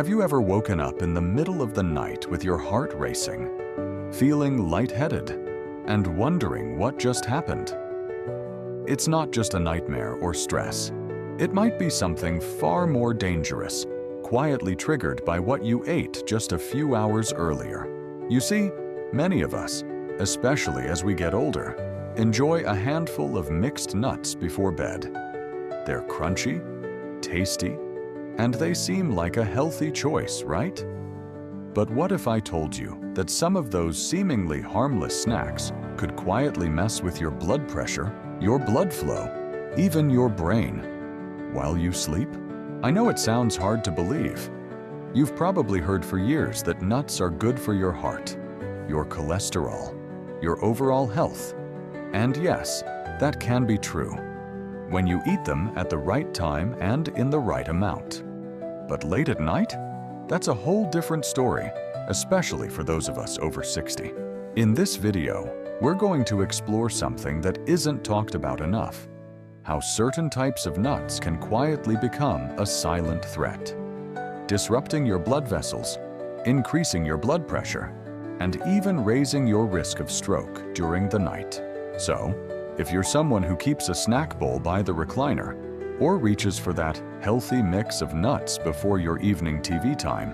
Have you ever woken up in the middle of the night with your heart racing, feeling lightheaded, and wondering what just happened? It's not just a nightmare or stress. It might be something far more dangerous, quietly triggered by what you ate just a few hours earlier. You see, many of us, especially as we get older, enjoy a handful of mixed nuts before bed. They're crunchy, tasty, and they seem like a healthy choice, right? But what if I told you that some of those seemingly harmless snacks could quietly mess with your blood pressure, your blood flow, even your brain, while you sleep? I know it sounds hard to believe. You've probably heard for years that nuts are good for your heart, your cholesterol, your overall health. And yes, that can be true when you eat them at the right time and in the right amount. But late at night? That's a whole different story, especially for those of us over 60. In this video, we're going to explore something that isn't talked about enough: how certain types of nuts can quietly become a silent threat, disrupting your blood vessels, increasing your blood pressure, and even raising your risk of stroke during the night. So, if you're someone who keeps a snack bowl by the recliner, or reaches for that healthy mix of nuts before your evening TV time,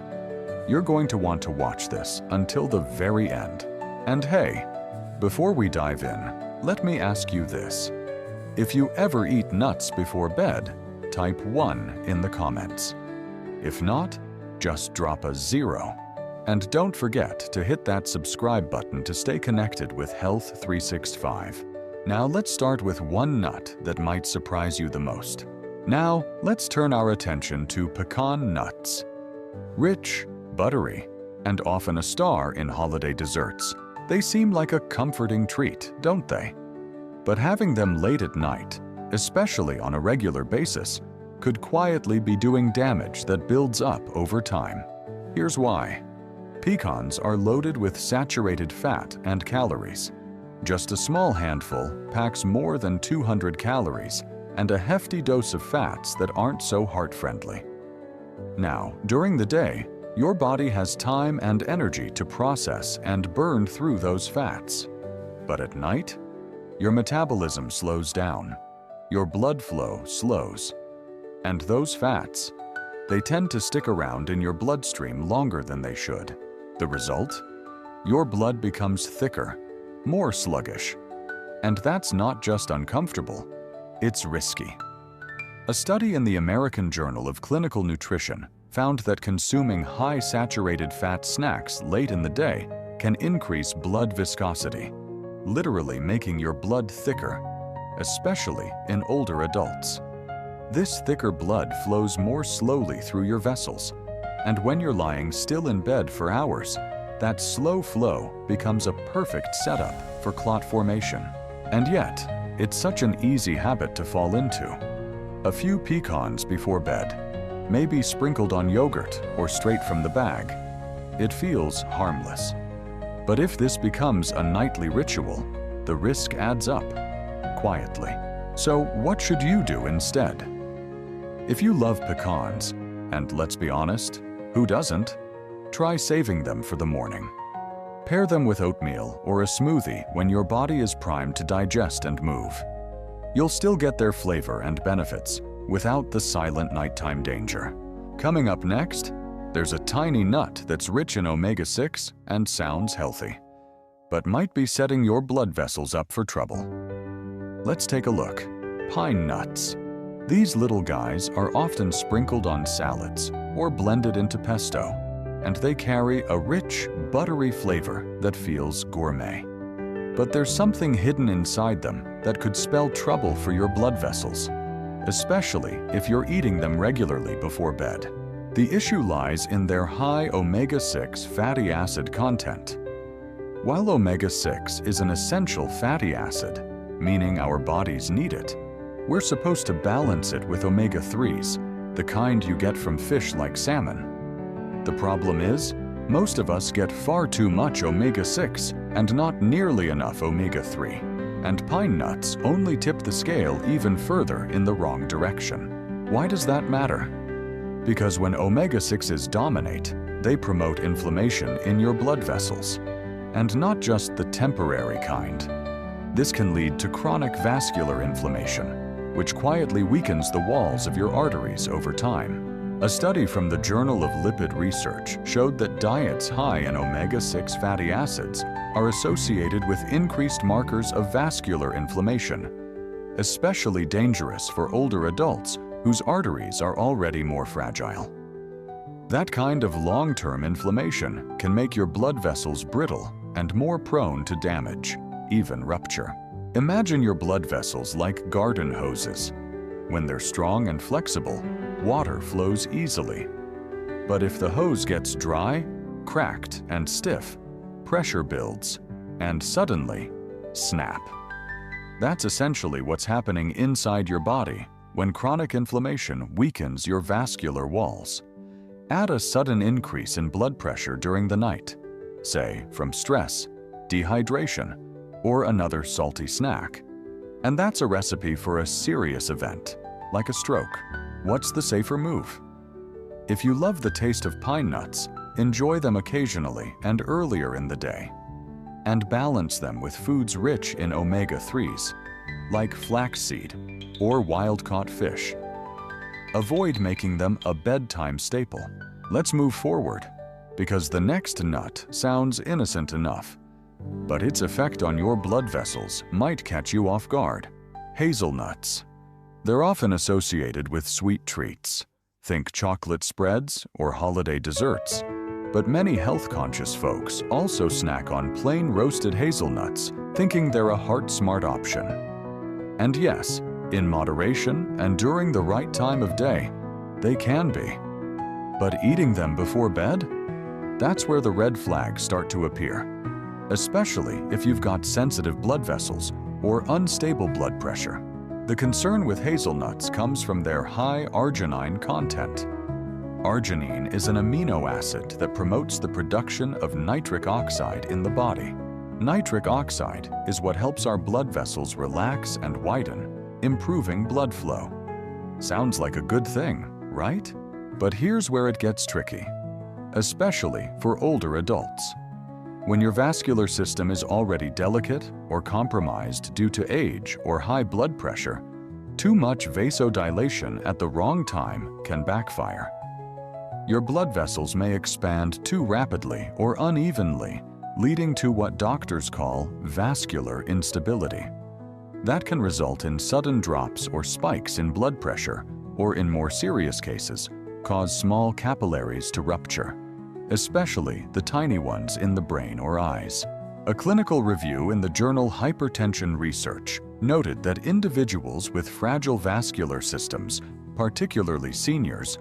you're going to want to watch this until the very end. And hey, before we dive in, let me ask you this. If you ever eat nuts before bed, type 1 in the comments. If not, just drop a 0. And don't forget to hit that subscribe button to stay connected with Health 365. Now let's start with one nut that might surprise you the most. Now, let's turn our attention to pecan nuts. Rich, buttery, and often a star in holiday desserts, they seem like a comforting treat, don't they? But having them late at night, especially on a regular basis, could quietly be doing damage that builds up over time. Here's why. Pecans are loaded with saturated fat and calories. Just a small handful packs more than 200 calories and a hefty dose of fats that aren't so heart-friendly. Now, during the day, your body has time and energy to process and burn through those fats. But at night, your metabolism slows down, your blood flow slows, and those fats, they tend to stick around in your bloodstream longer than they should. The result? Your blood becomes thicker, more sluggish. And that's not just uncomfortable, it's risky. A study in the American Journal of Clinical Nutrition found that consuming high saturated fat snacks late in the day can increase blood viscosity, literally making your blood thicker, especially in older adults. This thicker blood flows more slowly through your vessels, and when you're lying still in bed for hours, that slow flow becomes a perfect setup for clot formation. And yet, it's such an easy habit to fall into. A few pecans before bed, maybe sprinkled on yogurt or straight from the bag. It feels harmless. But if this becomes a nightly ritual, the risk adds up, quietly. So what should you do instead? If you love pecans, and let's be honest, who doesn't? Try saving them for the morning. Pair them with oatmeal or a smoothie when your body is primed to digest and move. You'll still get their flavor and benefits without the silent nighttime danger. Coming up next, there's a tiny nut that's rich in omega-6 and sounds healthy, but might be setting your blood vessels up for trouble. Let's take a look. Pine nuts. These little guys are often sprinkled on salads or blended into pesto, and they carry a rich, buttery flavor that feels gourmet. But there's something hidden inside them that could spell trouble for your blood vessels, especially if you're eating them regularly before bed. The issue lies in their high omega-6 fatty acid content. While omega-6 is an essential fatty acid, meaning our bodies need it, we're supposed to balance it with omega-3s, the kind you get from fish like salmon. The problem is, most of us get far too much omega-6 and not nearly enough omega-3, and pine nuts only tip the scale even further in the wrong direction. Why does that matter? Because when omega-6s dominate, they promote inflammation in your blood vessels, and not just the temporary kind. This can lead to chronic vascular inflammation, which quietly weakens the walls of your arteries over time. A study from the Journal of Lipid Research showed that diets high in omega-6 fatty acids are associated with increased markers of vascular inflammation, especially dangerous for older adults whose arteries are already more fragile. That kind of long-term inflammation can make your blood vessels brittle and more prone to damage, even rupture. Imagine your blood vessels like garden hoses. When they're strong and flexible, water flows easily. But if the hose gets dry, cracked, and stiff, pressure builds, and suddenly, snap. That's essentially what's happening inside your body when chronic inflammation weakens your vascular walls. Add a sudden increase in blood pressure during the night, say from stress, dehydration, or another salty snack. And that's a recipe for a serious event, like a stroke. What's the safer move? If you love the taste of pine nuts, enjoy them occasionally and earlier in the day. And balance them with foods rich in omega-3s, like flaxseed or wild-caught fish. Avoid making them a bedtime staple. Let's move forward, because the next nut sounds innocent enough, but its effect on your blood vessels might catch you off guard. Hazelnuts. They're often associated with sweet treats. Think chocolate spreads or holiday desserts. But many health-conscious folks also snack on plain roasted hazelnuts, thinking they're a heart-smart option. And yes, in moderation and during the right time of day, they can be. But eating them before bed? That's where the red flags start to appear, especially if you've got sensitive blood vessels or unstable blood pressure. The concern with hazelnuts comes from their high arginine content. Arginine is an amino acid that promotes the production of nitric oxide in the body. Nitric oxide is what helps our blood vessels relax and widen, improving blood flow. Sounds like a good thing, right? But here's where it gets tricky, especially for older adults. When your vascular system is already delicate or compromised due to age or high blood pressure, too much vasodilation at the wrong time can backfire. Your blood vessels may expand too rapidly or unevenly, leading to what doctors call vascular instability. That can result in sudden drops or spikes in blood pressure, or in more serious cases, cause small capillaries to rupture, especially the tiny ones in the brain or eyes. A clinical review in the journal Hypertension Research noted that individuals with fragile vascular systems, particularly seniors,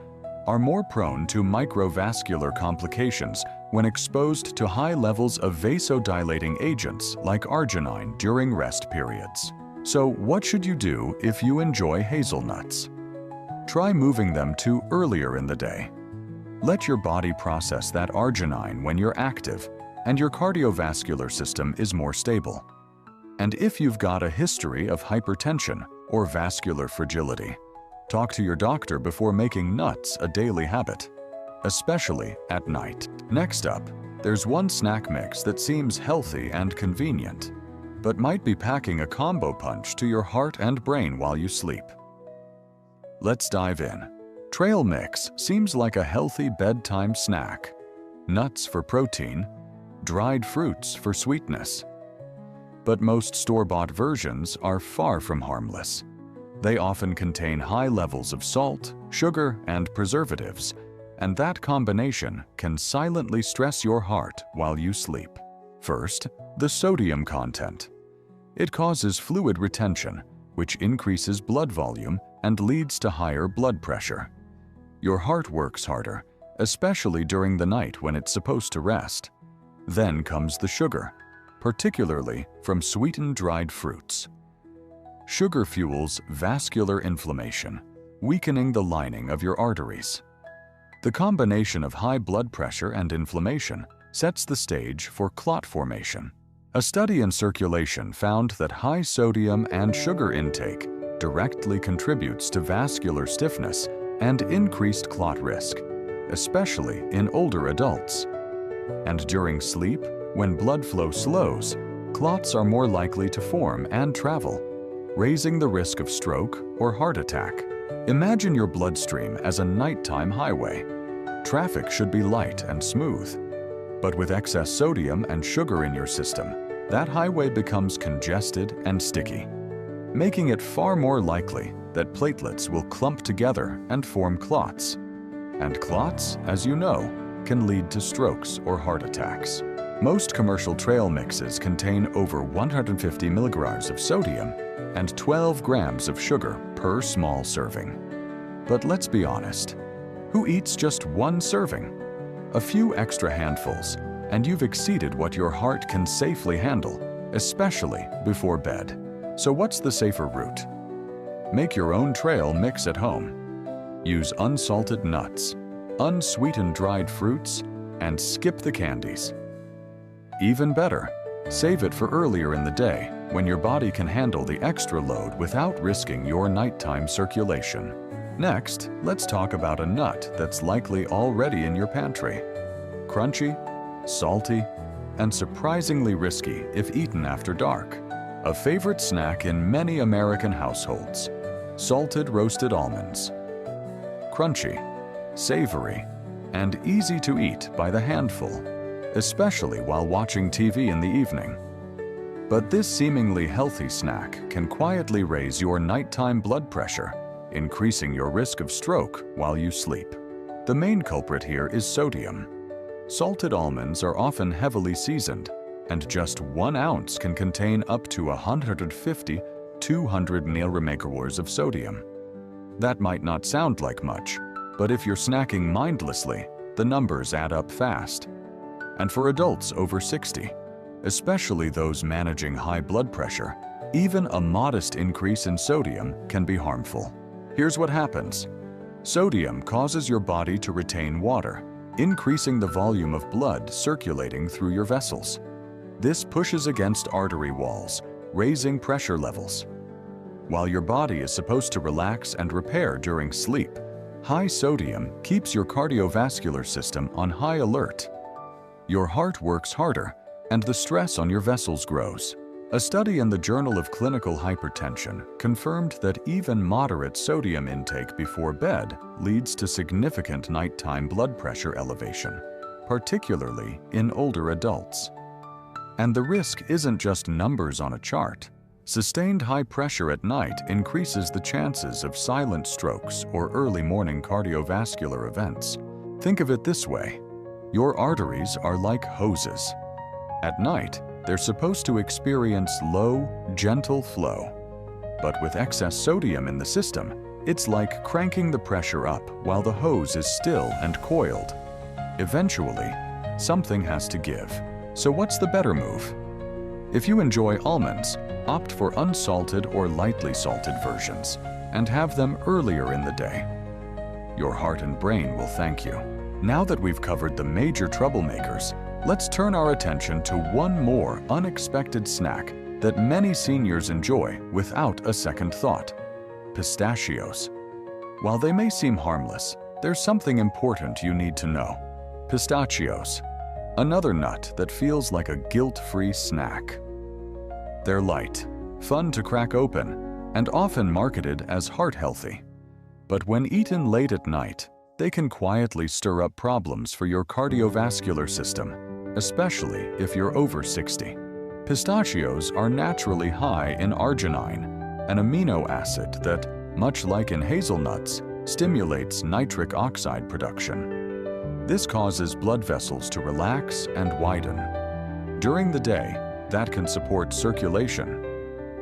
are more prone to microvascular complications when exposed to high levels of vasodilating agents like arginine during rest periods. So what should you do if you enjoy hazelnuts? Try moving them to earlier in the day. Let your body process that arginine when you're active and your cardiovascular system is more stable. And if you've got a history of hypertension or vascular fragility, talk to your doctor before making nuts a daily habit, especially at night. Next up, there's one snack mix that seems healthy and convenient, but might be packing a combo punch to your heart and brain while you sleep. Let's dive in. Trail mix seems like a healthy bedtime snack. Nuts for protein, dried fruits for sweetness. But most store-bought versions are far from harmless. They often contain high levels of salt, sugar, and preservatives, and that combination can silently stress your heart while you sleep. First, the sodium content. It causes fluid retention, which increases blood volume and leads to higher blood pressure. Your heart works harder, especially during the night when it's supposed to rest. Then comes the sugar, particularly from sweetened dried fruits. Sugar fuels vascular inflammation, weakening the lining of your arteries. The combination of high blood pressure and inflammation sets the stage for clot formation. A study in Circulation found that high sodium and sugar intake directly contributes to vascular stiffness and increased clot risk, especially in older adults. And during sleep, when blood flow slows, clots are more likely to form and travel, raising the risk of stroke or heart attack. Imagine your bloodstream as a nighttime highway. Traffic should be light and smooth. But with excess sodium and sugar in your system, that highway becomes congested and sticky, making it far more likely that platelets will clump together and form clots. And clots, as you know, can lead to strokes or heart attacks. Most commercial trail mixes contain over 150 milligrams of sodium and 12 grams of sugar per small serving. But let's be honest, who eats just one serving? A few extra handfuls, and you've exceeded what your heart can safely handle, especially before bed. So what's the safer route? Make your own trail mix at home. Use unsalted nuts, unsweetened dried fruits, and skip the candies. Even better, save it for earlier in the day when your body can handle the extra load without risking your nighttime circulation. Next, let's talk about a nut that's likely already in your pantry. Crunchy, salty, and surprisingly risky if eaten after dark. A favorite snack in many American households: salted roasted almonds. Crunchy, savory, and easy to eat by the handful, especially while watching TV in the evening. But this seemingly healthy snack can quietly raise your nighttime blood pressure, increasing your risk of stroke while you sleep. The main culprit here is sodium. Salted almonds are often heavily seasoned, and just 1 ounce can contain up to 150–200 millimegaworth of sodium. That might not sound like much, but if you're snacking mindlessly, the numbers add up fast. And for adults over 60, especially those managing high blood pressure, even a modest increase in sodium can be harmful. Here's what happens. Sodium causes your body to retain water, increasing the volume of blood circulating through your vessels. This pushes against artery walls, raising pressure levels. While your body is supposed to relax and repair during sleep, high sodium keeps your cardiovascular system on high alert. Your heart works harder, and the stress on your vessels grows. A study in the Journal of Clinical Hypertension confirmed that even moderate sodium intake before bed leads to significant nighttime blood pressure elevation, particularly in older adults. And the risk isn't just numbers on a chart. Sustained high pressure at night increases the chances of silent strokes or early morning cardiovascular events. Think of it this way. Your arteries are like hoses. At night, they're supposed to experience low, gentle flow. But with excess sodium in the system, it's like cranking the pressure up while the hose is still and coiled. Eventually, something has to give. So what's the better move? If you enjoy almonds, opt for unsalted or lightly salted versions and have them earlier in the day. Your heart and brain will thank you. Now that we've covered the major troublemakers, let's turn our attention to one more unexpected snack that many seniors enjoy without a second thought: pistachios. While they may seem harmless, there's something important you need to know. Pistachios, another nut that feels like a guilt-free snack. They're light, fun to crack open, and often marketed as heart-healthy. But when eaten late at night, they can quietly stir up problems for your cardiovascular system, especially if you're over 60. Pistachios are naturally high in arginine, an amino acid that, much like in hazelnuts, stimulates nitric oxide production. This causes blood vessels to relax and widen. During the day, that can support circulation,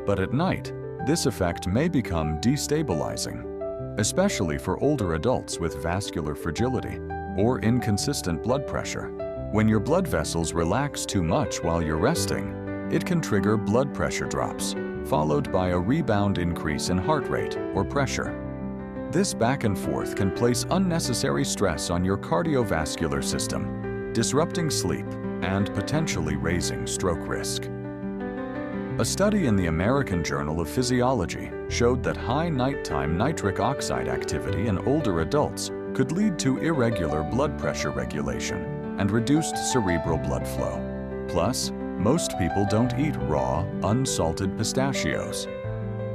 but at night, this effect may become destabilizing, especially for older adults with vascular fragility or inconsistent blood pressure. When your blood vessels relax too much while you're resting, it can trigger blood pressure drops, followed by a rebound increase in heart rate or pressure. This back and forth can place unnecessary stress on your cardiovascular system, disrupting sleep and potentially raising stroke risk. A study in the American Journal of Physiology showed that high nighttime nitric oxide activity in older adults could lead to irregular blood pressure regulation and reduced cerebral blood flow. Plus, most people don't eat raw, unsalted pistachios.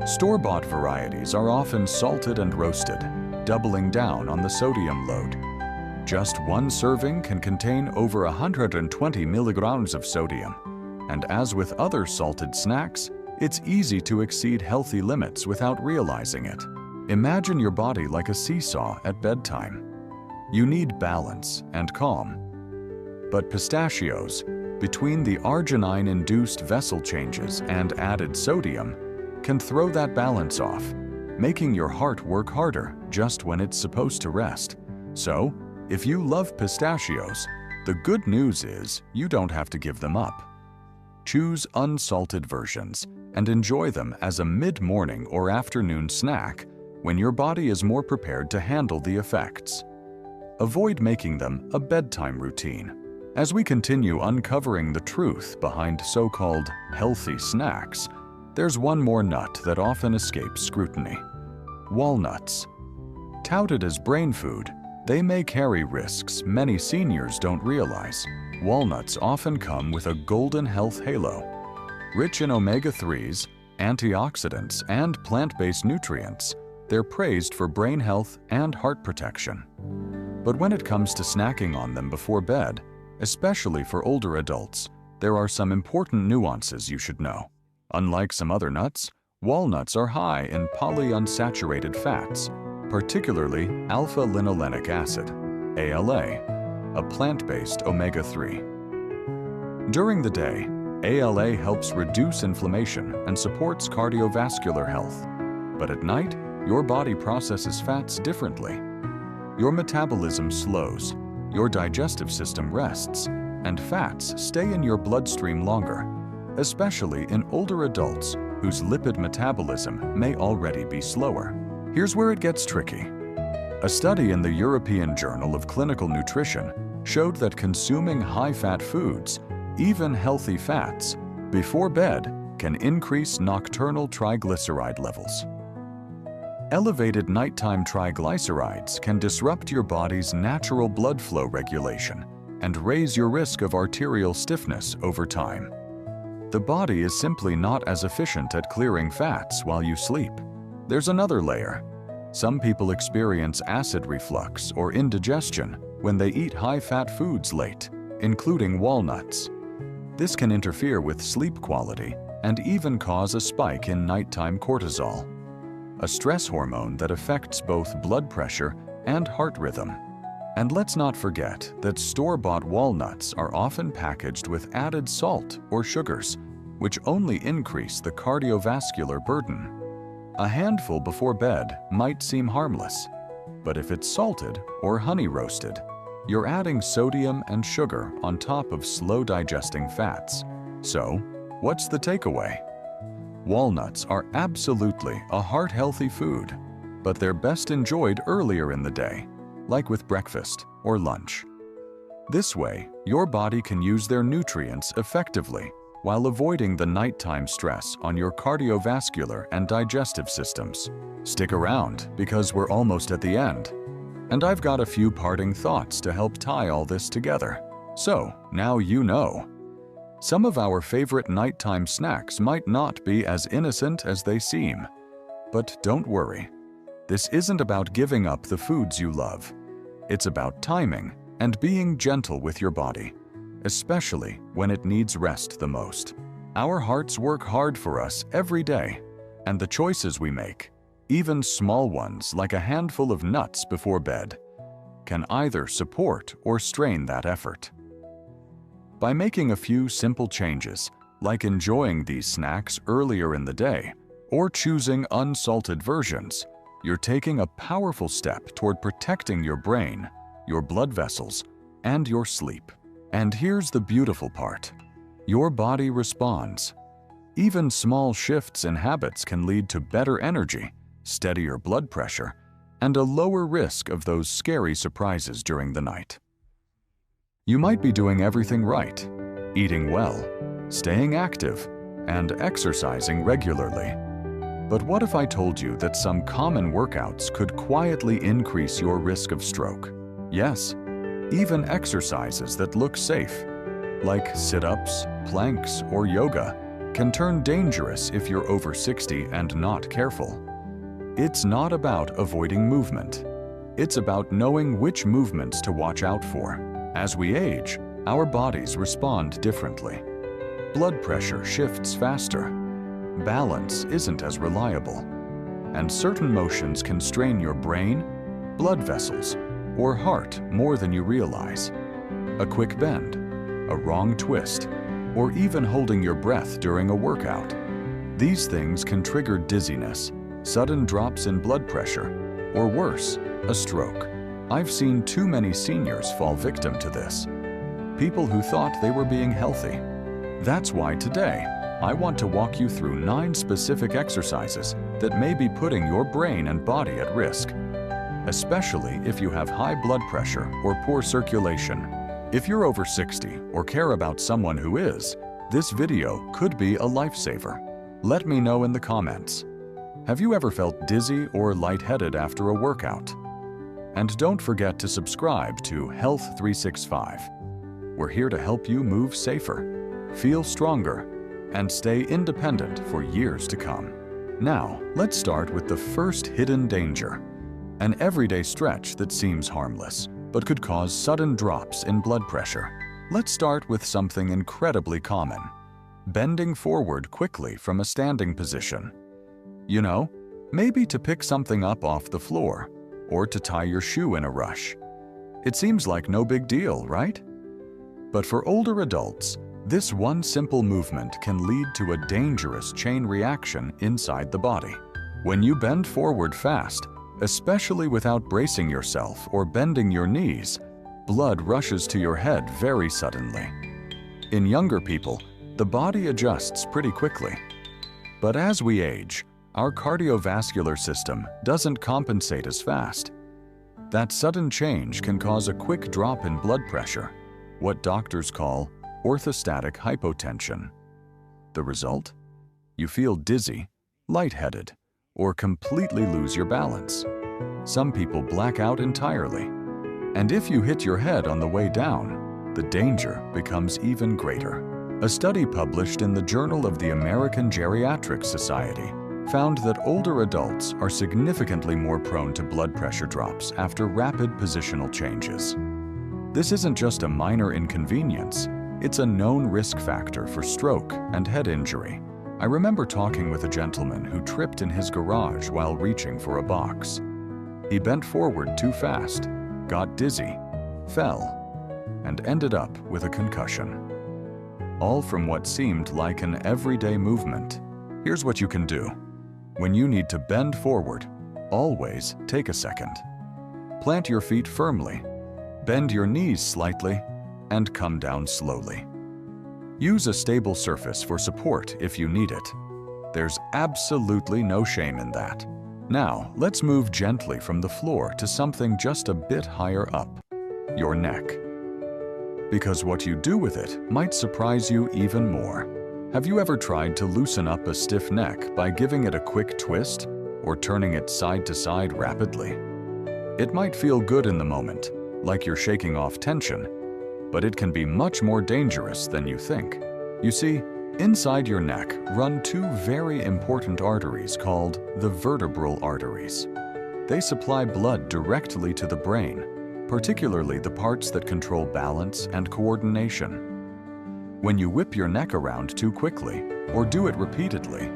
Store-bought varieties are often salted and roasted, doubling down on the sodium load. Just one serving can contain over 120 milligrams of sodium, and as with other salted snacks, it's easy to exceed healthy limits without realizing it. Imagine your body like a seesaw at bedtime. You need balance and calm. But pistachios, between the arginine-induced vessel changes and added sodium, can throw that balance off, making your heart work harder just when it's supposed to rest. So, if you love pistachios, the good news is you don't have to give them up. Choose unsalted versions and enjoy them as a mid-morning or afternoon snack when your body is more prepared to handle the effects. Avoid making them a bedtime routine. As we continue uncovering the truth behind so-called healthy snacks, there's one more nut that often escapes scrutiny: walnuts. Touted as brain food, they may carry risks many seniors don't realize. Walnuts often come with a golden health halo. Rich in omega-3s, antioxidants, and plant-based nutrients, they're praised for brain health and heart protection. But when it comes to snacking on them before bed, especially for older adults, there are some important nuances you should know. Unlike some other nuts, walnuts are high in polyunsaturated fats, particularly alpha-linolenic acid, ALA, a plant-based omega-3. During the day, ALA helps reduce inflammation and supports cardiovascular health. But at night, your body processes fats differently. Your metabolism slows, your digestive system rests, and fats stay in your bloodstream longer, especially in older adults whose lipid metabolism may already be slower. Here's where it gets tricky. A study in the European Journal of Clinical Nutrition showed that consuming high-fat foods, even healthy fats, before bed can increase nocturnal triglyceride levels. Elevated nighttime triglycerides can disrupt your body's natural blood flow regulation and raise your risk of arterial stiffness over time. The body is simply not as efficient at clearing fats while you sleep. There's another layer. Some people experience acid reflux or indigestion when they eat high-fat foods late, including walnuts. This can interfere with sleep quality and even cause a spike in nighttime cortisol, a stress hormone that affects both blood pressure and heart rhythm. And let's not forget that store-bought walnuts are often packaged with added salt or sugars, which only increase the cardiovascular burden. A handful before bed might seem harmless, but if it's salted or honey roasted, you're adding sodium and sugar on top of slow-digesting fats. So, what's the takeaway? Walnuts are absolutely a heart-healthy food, but they're best enjoyed earlier in the day, like with breakfast or lunch. This way, your body can use their nutrients effectively while avoiding the nighttime stress on your cardiovascular and digestive systems. Stick around because we're almost at the end, and I've got a few parting thoughts to help tie all this together. So, now you know. Some of our favorite nighttime snacks might not be as innocent as they seem. But don't worry. This isn't about giving up the foods you love. It's about timing and being gentle with your body, especially when it needs rest the most. Our hearts work hard for us every day, and the choices we make, even small ones like a handful of nuts before bed, can either support or strain that effort. By making a few simple changes, like enjoying these snacks earlier in the day or choosing unsalted versions, you're taking a powerful step toward protecting your brain, your blood vessels, and your sleep. And here's the beautiful part. Your body responds. Even small shifts in habits can lead to better energy, steadier blood pressure, and a lower risk of those scary surprises during the night. You might be doing everything right, eating well, staying active, and exercising regularly. But what if I told you that some common workouts could quietly increase your risk of stroke? Yes, even exercises that look safe, like sit-ups, planks, or yoga, can turn dangerous if you're over 60 and not careful. It's not about avoiding movement. It's about knowing which movements to watch out for. As we age, our bodies respond differently. Blood pressure shifts faster. Balance isn't as reliable. And certain motions can strain your brain, blood vessels, or heart more than you realize. A quick bend, a wrong twist, or even holding your breath during a workout. These things can trigger dizziness, sudden drops in blood pressure, or worse, a stroke. I've seen too many seniors fall victim to this. People who thought they were being healthy. That's why today, I want to walk you through 9 specific exercises that may be putting your brain and body at risk, especially if you have high blood pressure or poor circulation. If you're over 60 or care about someone who is, this video could be a lifesaver. Let me know in the comments. Have you ever felt dizzy or lightheaded after a workout? And don't forget to subscribe to Health 365. We're here to help you move safer, feel stronger, and stay independent for years to come. Now, let's start with the first hidden danger, an everyday stretch that seems harmless, but could cause sudden drops in blood pressure. Let's start with something incredibly common: bending forward quickly from a standing position. You know, maybe to pick something up off the floor, or to tie your shoe in a rush. It seems like no big deal, right? But for older adults, this one simple movement can lead to a dangerous chain reaction inside the body. When you bend forward fast, especially without bracing yourself or bending your knees, blood rushes to your head very suddenly. In younger people, the body adjusts pretty quickly. But as we age, our cardiovascular system doesn't compensate as fast. That sudden change can cause a quick drop in blood pressure, what doctors call orthostatic hypotension. The result? You feel dizzy, lightheaded, or completely lose your balance. Some people black out entirely. And if you hit your head on the way down, the danger becomes even greater. A study published in the Journal of the American Geriatric Society found that older adults are significantly more prone to blood pressure drops after rapid positional changes. This isn't just a minor inconvenience, it's a known risk factor for stroke and head injury. I remember talking with a gentleman who tripped in his garage while reaching for a box. He bent forward too fast, got dizzy, fell, and ended up with a concussion. All from what seemed like an everyday movement. Here's what you can do. When you need to bend forward, always take a second. Plant your feet firmly, bend your knees slightly, and come down slowly. Use a stable surface for support if you need it. There's absolutely no shame in that. Now, let's move gently from the floor to something just a bit higher up, your neck. Because what you do with it might surprise you even more. Have you ever tried to loosen up a stiff neck by giving it a quick twist or turning it side to side rapidly? It might feel good in the moment, like you're shaking off tension, but it can be much more dangerous than you think. You see, inside your neck run 2 very important arteries called the vertebral arteries. They supply blood directly to the brain, particularly the parts that control balance and coordination. When you whip your neck around too quickly, or do it repeatedly,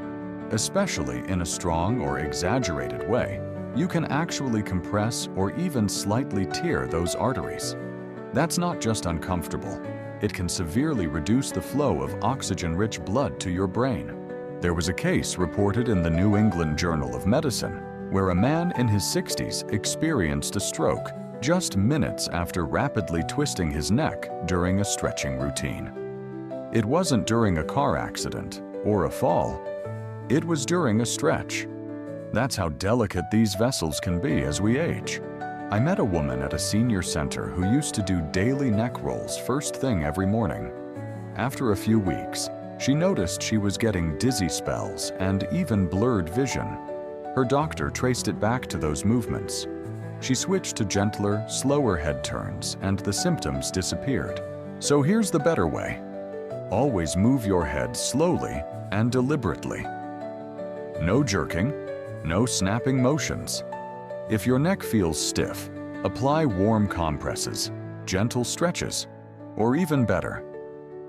especially in a strong or exaggerated way, you can actually compress or even slightly tear those arteries. That's not just uncomfortable, it can severely reduce the flow of oxygen-rich blood to your brain. There was a case reported in the New England Journal of Medicine where a man in his 60s experienced a stroke just minutes after rapidly twisting his neck during a stretching routine. It wasn't during a car accident or a fall. It was during a stretch. That's how delicate these vessels can be as we age. I met a woman at a senior center who used to do daily neck rolls first thing every morning. After a few weeks, She noticed she was getting dizzy spells and even blurred vision. Her doctor traced it back to those movements. She switched to gentler, slower head turns, and the symptoms disappeared. So here's the better way. Always move your head slowly and deliberately. No jerking, no snapping motions. If your neck feels stiff, apply warm compresses, gentle stretches, or even better,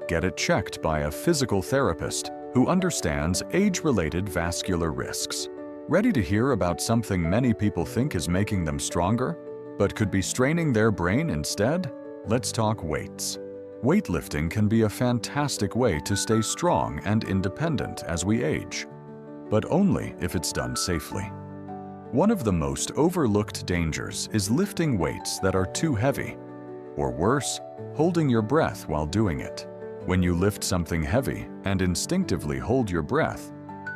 get it checked by a physical therapist who understands age-related vascular risks. Ready to hear about something many people think is making them stronger, but could be straining their brain instead? Let's talk weights. Weightlifting can be a fantastic way to stay strong and independent as we age, but only if it's done safely. One of the most overlooked dangers is lifting weights that are too heavy, or worse, holding your breath while doing it. When you lift something heavy and instinctively hold your breath,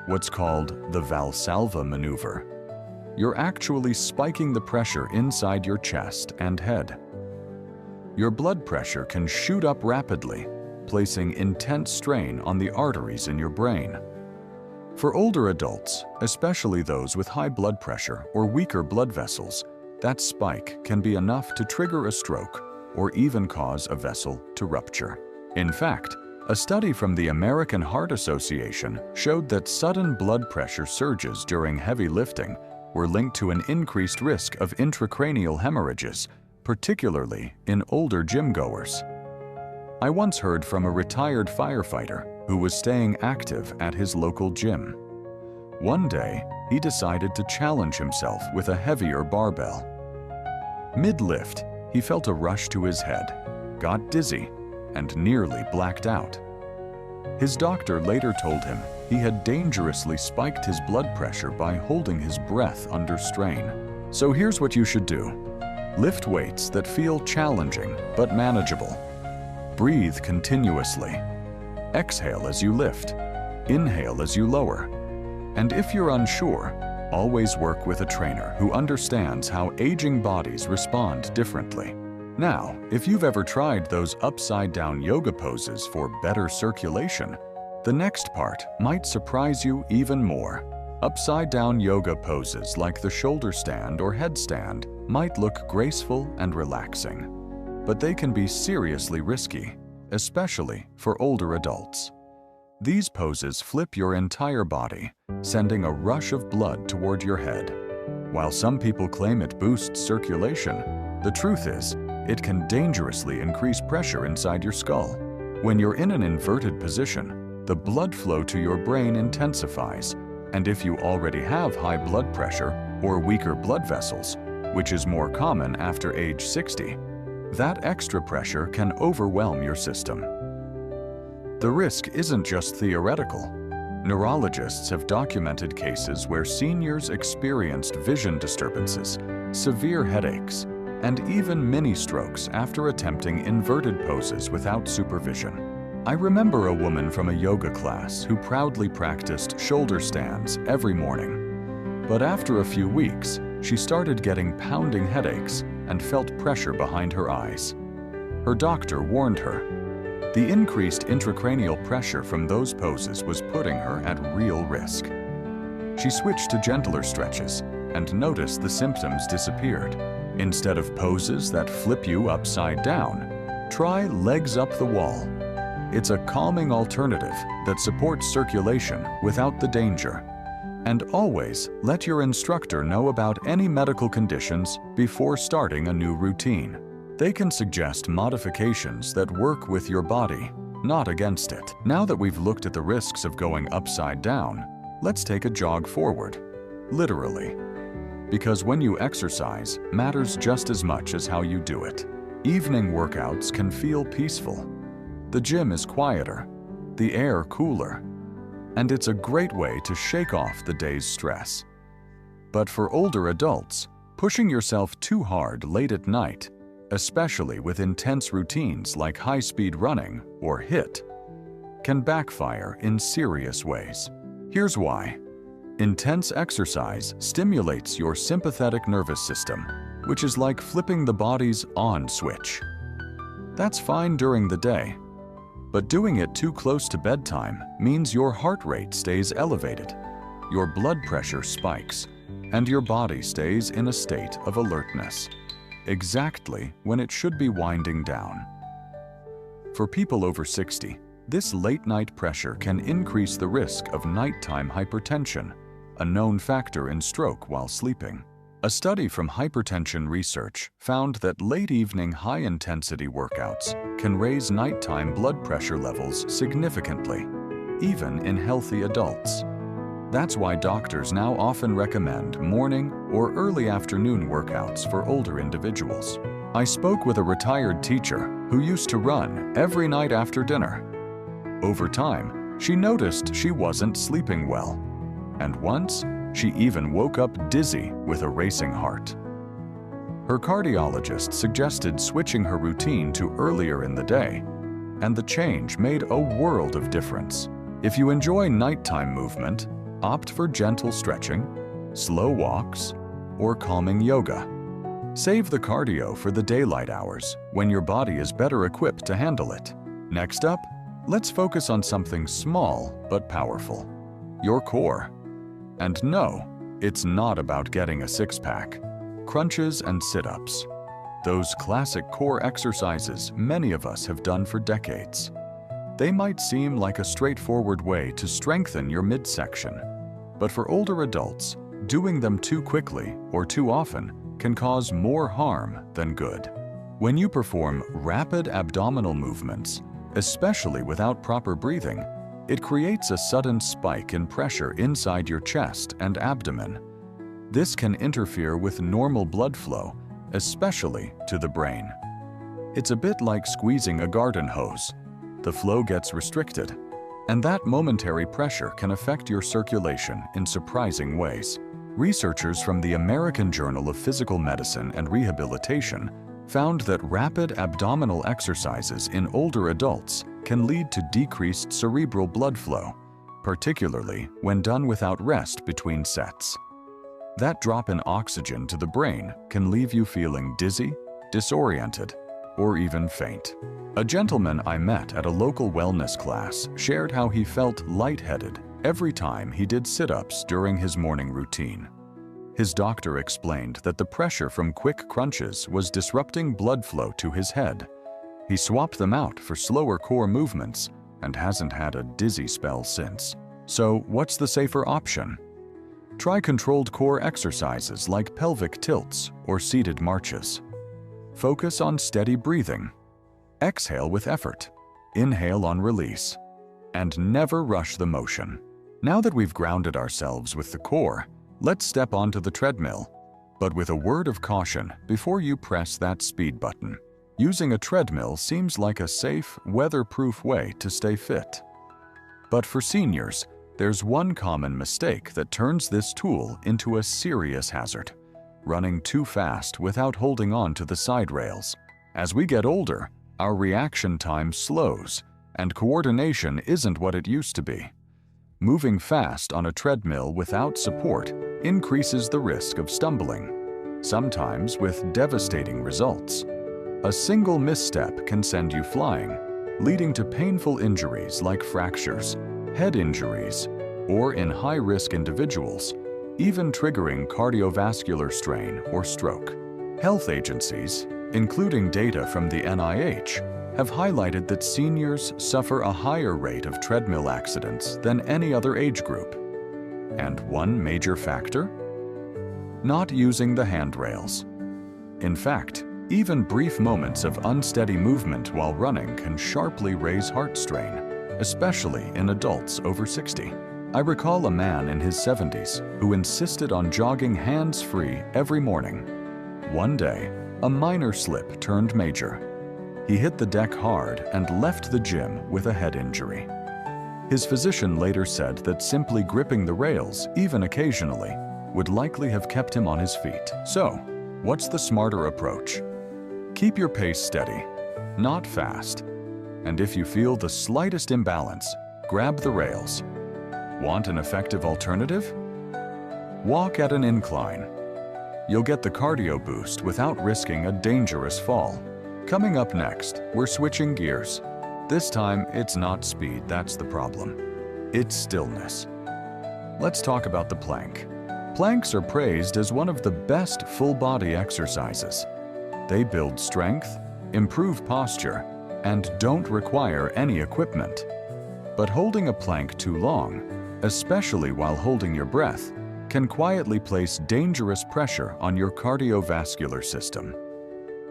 what's called the Valsalva maneuver, you're actually spiking the pressure inside your chest and head. Your blood pressure can shoot up rapidly, placing intense strain on the arteries in your brain. For older adults, especially those with high blood pressure or weaker blood vessels, that spike can be enough to trigger a stroke or even cause a vessel to rupture. In fact, a study from the American Heart Association showed that sudden blood pressure surges during heavy lifting were linked to an increased risk of intracranial hemorrhages, particularly in older gym-goers. I once heard from a retired firefighter who was staying active at his local gym. One day, he decided to challenge himself with a heavier barbell. Mid-lift, he felt a rush to his head, got dizzy, and nearly blacked out. His doctor later told him he had dangerously spiked his blood pressure by holding his breath under strain. So here's what you should do. Lift weights that feel challenging but manageable. Breathe continuously. Exhale as you lift. Inhale as you lower. And if you're unsure, always work with a trainer who understands how aging bodies respond differently. Now, if you've ever tried those upside-down yoga poses for better circulation, the next part might surprise you even more. Upside-down yoga poses like the shoulder stand or headstand might look graceful and relaxing, but they can be seriously risky, especially for older adults. These poses flip your entire body, sending a rush of blood toward your head. While some people claim it boosts circulation, the truth is, it can dangerously increase pressure inside your skull. When you're in an inverted position, the blood flow to your brain intensifies, and if you already have high blood pressure or weaker blood vessels, which is more common after age 60, that extra pressure can overwhelm your system. The risk isn't just theoretical. Neurologists have documented cases where seniors experienced vision disturbances, severe headaches, and even mini-strokes after attempting inverted poses without supervision. I remember a woman from a yoga class who proudly practiced shoulder stands every morning. But after a few weeks, she started getting pounding headaches and felt pressure behind her eyes. Her doctor warned her. The increased intracranial pressure from those poses was putting her at real risk. She switched to gentler stretches and noticed the symptoms disappeared. Instead of poses that flip you upside down, try legs up the wall. It's a calming alternative that supports circulation without the danger. And always let your instructor know about any medical conditions before starting a new routine. They can suggest modifications that work with your body, not against it. Now that we've looked at the risks of going upside down, let's take a jog forward, literally. Because when you exercise matters just as much as how you do it. Evening workouts can feel peaceful. The gym is quieter, the air cooler, and it's a great way to shake off the day's stress. But for older adults, pushing yourself too hard late at night, especially with intense routines like high-speed running or HIIT, can backfire in serious ways. Here's why. Intense exercise stimulates your sympathetic nervous system, which is like flipping the body's on switch. That's fine during the day, But doing it too close to bedtime means your heart rate stays elevated, your blood pressure spikes, and your body stays in a state of alertness, exactly when it should be winding down. For people over 60, this late-night pressure can increase the risk of nighttime hypertension, a known factor in stroke while sleeping. A study from Hypertension Research found that late-evening high-intensity workouts can raise nighttime blood pressure levels significantly, even in healthy adults. That's why doctors now often recommend morning or early afternoon workouts for older individuals. I spoke with a retired teacher who used to run every night after dinner. Over time, she noticed she wasn't sleeping well, and once, she even woke up dizzy with a racing heart. Her cardiologist suggested switching her routine to earlier in the day, and the change made a world of difference. If you enjoy nighttime movement, opt for gentle stretching, slow walks, or calming yoga. Save the cardio for the daylight hours when your body is better equipped to handle it. Next up, let's focus on something small but powerful: your core. And no, it's not about getting a six-pack. Crunches and sit-ups. Those classic core exercises many of us have done for decades. They might seem like a straightforward way to strengthen your midsection, but for older adults, doing them too quickly or too often can cause more harm than good. When you perform rapid abdominal movements, especially without proper breathing, it creates a sudden spike in pressure inside your chest and abdomen. This can interfere with normal blood flow, especially to the brain. It's a bit like squeezing a garden hose. The flow gets restricted, and that momentary pressure can affect your circulation in surprising ways. Researchers from the American Journal of Physical Medicine and Rehabilitation found that rapid abdominal exercises in older adults can lead to decreased cerebral blood flow, particularly when done without rest between sets. That drop in oxygen to the brain can leave you feeling dizzy, disoriented, or even faint. A gentleman I met at a local wellness class shared how he felt lightheaded every time he did sit-ups during his morning routine. His doctor explained that the pressure from quick crunches was disrupting blood flow to his head. He swapped them out for slower core movements and hasn't had a dizzy spell since. So what's the safer option? Try controlled core exercises like pelvic tilts or seated marches. Focus on steady breathing. Exhale with effort. Inhale on release. And never rush the motion. Now that we've grounded ourselves with the core, let's step onto the treadmill, but with a word of caution before you press that speed button. Using a treadmill seems like a safe, weatherproof way to stay fit. But for seniors, there's one common mistake that turns this tool into a serious hazard: running too fast without holding on to the side rails. As we get older, our reaction time slows, and coordination isn't what it used to be. Moving fast on a treadmill without support increases the risk of stumbling, sometimes with devastating results. A single misstep can send you flying, leading to painful injuries like fractures, head injuries, or in high-risk individuals, even triggering cardiovascular strain or stroke. Health agencies, including data from the NIH, have highlighted that seniors suffer a higher rate of treadmill accidents than any other age group. And one major factor? Not using the handrails. In fact, even brief moments of unsteady movement while running can sharply raise heart strain, especially in adults over 60. I recall a man in his 70s who insisted on jogging hands-free every morning. One day, a minor slip turned major. He hit the deck hard and left the gym with a head injury. His physician later said that simply gripping the rails, even occasionally, would likely have kept him on his feet. So, what's the smarter approach? Keep your pace steady, not fast. And if you feel the slightest imbalance, grab the rails. Want an effective alternative? Walk at an incline. You'll get the cardio boost without risking a dangerous fall. Coming up next, we're switching gears. This time, it's not speed that's the problem. It's stillness. Let's talk about the plank. Planks are praised as one of the best full-body exercises. They build strength, improve posture, and don't require any equipment. But holding a plank too long, especially while holding your breath, can quietly place dangerous pressure on your cardiovascular system.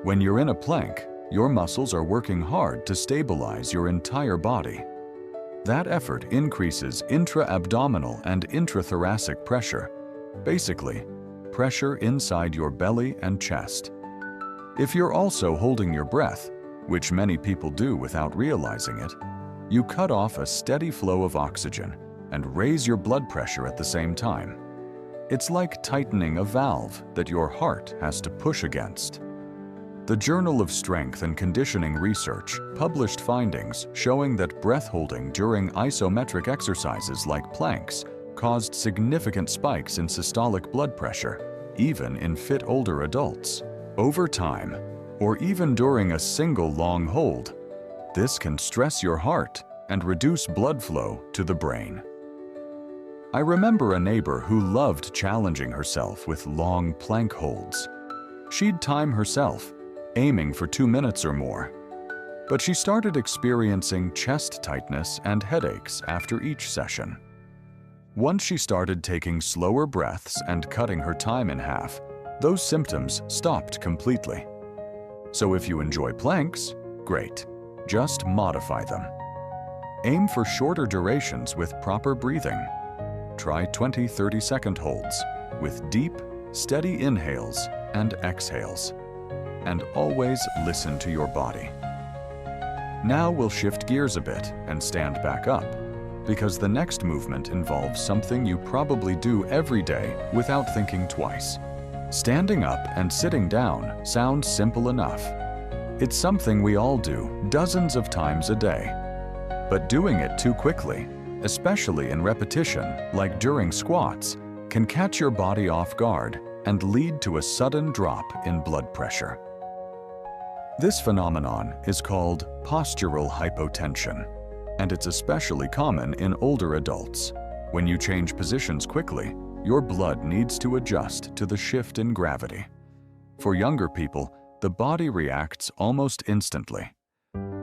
When you're in a plank, your muscles are working hard to stabilize your entire body. That effort increases intra-abdominal and intrathoracic pressure, basically, pressure inside your belly and chest. If you're also holding your breath, which many people do without realizing it, you cut off a steady flow of oxygen and raise your blood pressure at the same time. It's like tightening a valve that your heart has to push against. The Journal of Strength and Conditioning Research published findings showing that breath holding during isometric exercises like planks caused significant spikes in systolic blood pressure, even in fit older adults. Over time, or even during a single long hold, this can stress your heart and reduce blood flow to the brain. I remember a neighbor who loved challenging herself with long plank holds. She'd time herself, aiming for 2 minutes or more. But she started experiencing chest tightness and headaches after each session. Once she started taking slower breaths and cutting her time in half, those symptoms stopped completely. So if you enjoy planks, great. Just modify them. Aim for shorter durations with proper breathing. Try 20-30-second holds with deep, steady inhales and exhales. And always listen to your body. Now we'll shift gears a bit and stand back up, because the next movement involves something you probably do every day without thinking twice. Standing up and sitting down sounds simple enough. It's something we all do dozens of times a day. But doing it too quickly, especially in repetition, like during squats, can catch your body off guard and lead to a sudden drop in blood pressure. This phenomenon is called postural hypotension, and it's especially common in older adults. When you change positions quickly, your blood needs to adjust to the shift in gravity. For younger people, the body reacts almost instantly.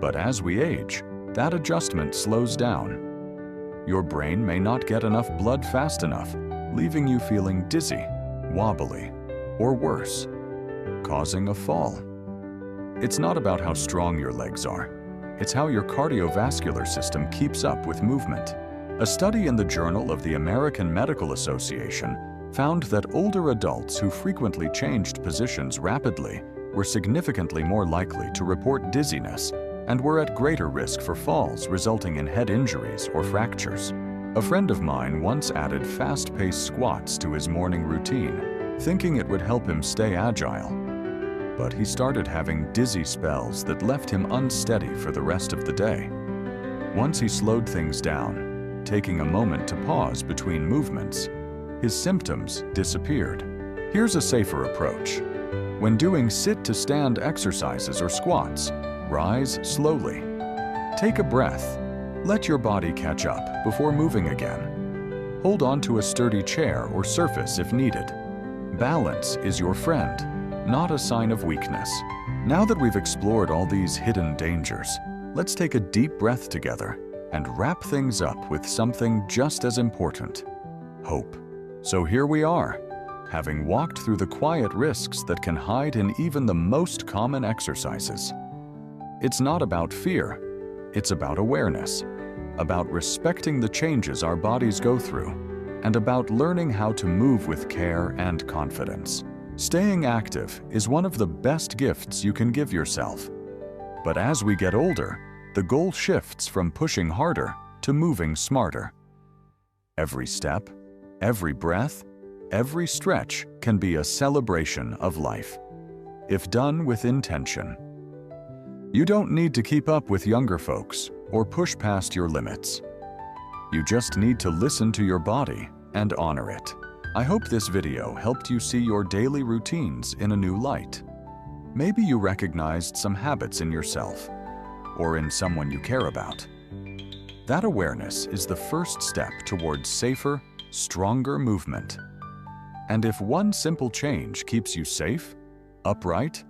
But as we age, that adjustment slows down. Your brain may not get enough blood fast enough, leaving you feeling dizzy, wobbly, or worse, causing a fall. It's not about how strong your legs are. It's how your cardiovascular system keeps up with movement. A study in the Journal of the American Medical Association found that older adults who frequently changed positions rapidly were significantly more likely to report dizziness and were at greater risk for falls resulting in head injuries or fractures. A friend of mine once added fast-paced squats to his morning routine, thinking it would help him stay agile. But he started having dizzy spells that left him unsteady for the rest of the day. Once he slowed things down, taking a moment to pause between movements, his symptoms disappeared. Here's a safer approach. When doing sit-to-stand exercises or squats, rise slowly. Take a breath. Let your body catch up before moving again. Hold on to a sturdy chair or surface if needed. Balance is your friend, not a sign of weakness. Now that we've explored all these hidden dangers, let's take a deep breath together and wrap things up with something just as important: hope. So here we are, having walked through the quiet risks that can hide in even the most common exercises. It's not about fear, it's about awareness, about respecting the changes our bodies go through, and about learning how to move with care and confidence. Staying active is one of the best gifts you can give yourself. But as we get older, the goal shifts from pushing harder to moving smarter. Every step, every breath, every stretch can be a celebration of life, if done with intention. You don't need to keep up with younger folks or push past your limits. You just need to listen to your body and honor it. I hope this video helped you see your daily routines in a new light. Maybe you recognized some habits in yourself. or in someone you care about. That awareness is the first step towards safer, stronger movement. And if one simple change keeps you safe, upright,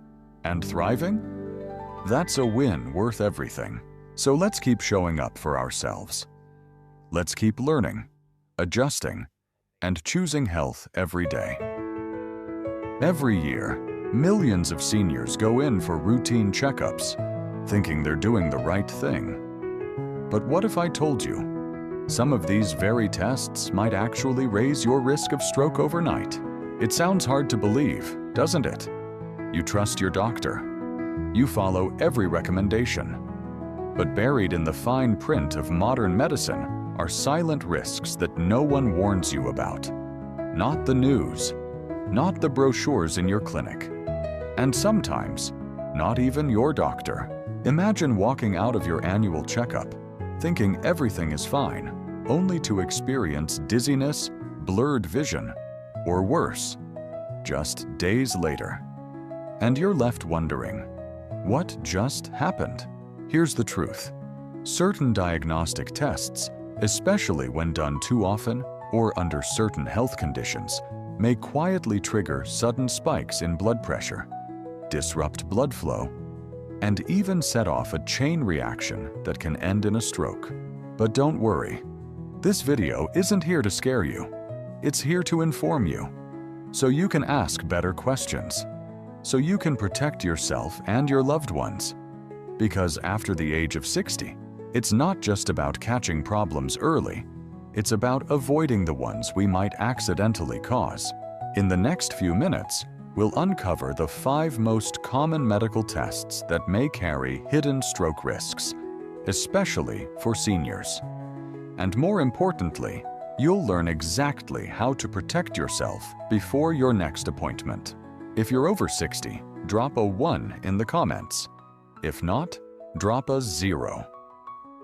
and thriving, that's a win worth everything. So let's keep showing up for ourselves. Let's keep learning, adjusting, and choosing health every day. Every year, millions of seniors go in for routine checkups, thinking they're doing the right thing. But what if I told you, some of these very tests might actually raise your risk of stroke overnight? It sounds hard to believe, doesn't it? You trust your doctor. You follow every recommendation. But buried in the fine print of modern medicine are silent risks that no one warns you about. Not the news, not the brochures in your clinic, and sometimes not even your doctor. Imagine walking out of your annual checkup thinking everything is fine, only to experience dizziness, blurred vision, or worse, just days later. And you're left wondering, what just happened? Here's the truth. Certain diagnostic tests, especially when done too often or under certain health conditions, may quietly trigger sudden spikes in blood pressure, disrupt blood flow, and even set off a chain reaction that can end in a stroke. But don't worry. This video isn't here to scare you. It's here to inform you, so you can ask better questions, so you can protect yourself and your loved ones. Because after the age of 60, it's not just about catching problems early, it's about avoiding the ones we might accidentally cause. In the next few minutes, we'll uncover the 5 most common medical tests that may carry hidden stroke risks, especially for seniors. And more importantly, you'll learn exactly how to protect yourself before your next appointment. If you're over 60, drop a 1 in the comments. If not, drop a 0.